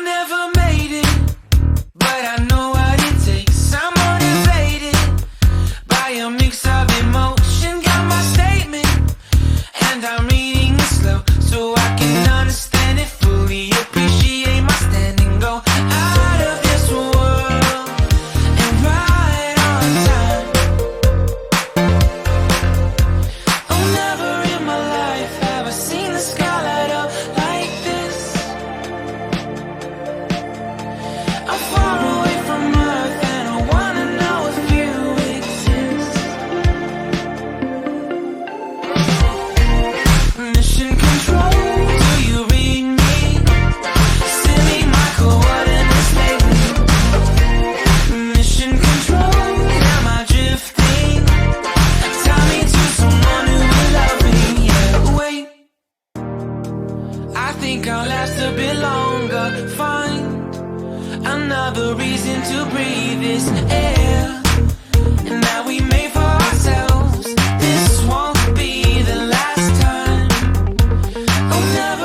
never made it, but I know what it takes. I'm motivated by a mix of emotion. Got my statement, and I'm reading it slow so I can understand it fully. Appreciate my stand and go out of this world and right on time. Oh, never in my life have I seen the sky light up like this. I'm far away from Earth and I wanna know if you exist. Mission control, do you read me? Send me my coordinates lately. Mission control, am I drifting? Tie me to someone who will love me. Yeah, wait, I think I'll last a bit longer. Find another reason to breathe this air, and that we made for ourselves. This won't be the last time. Oh, never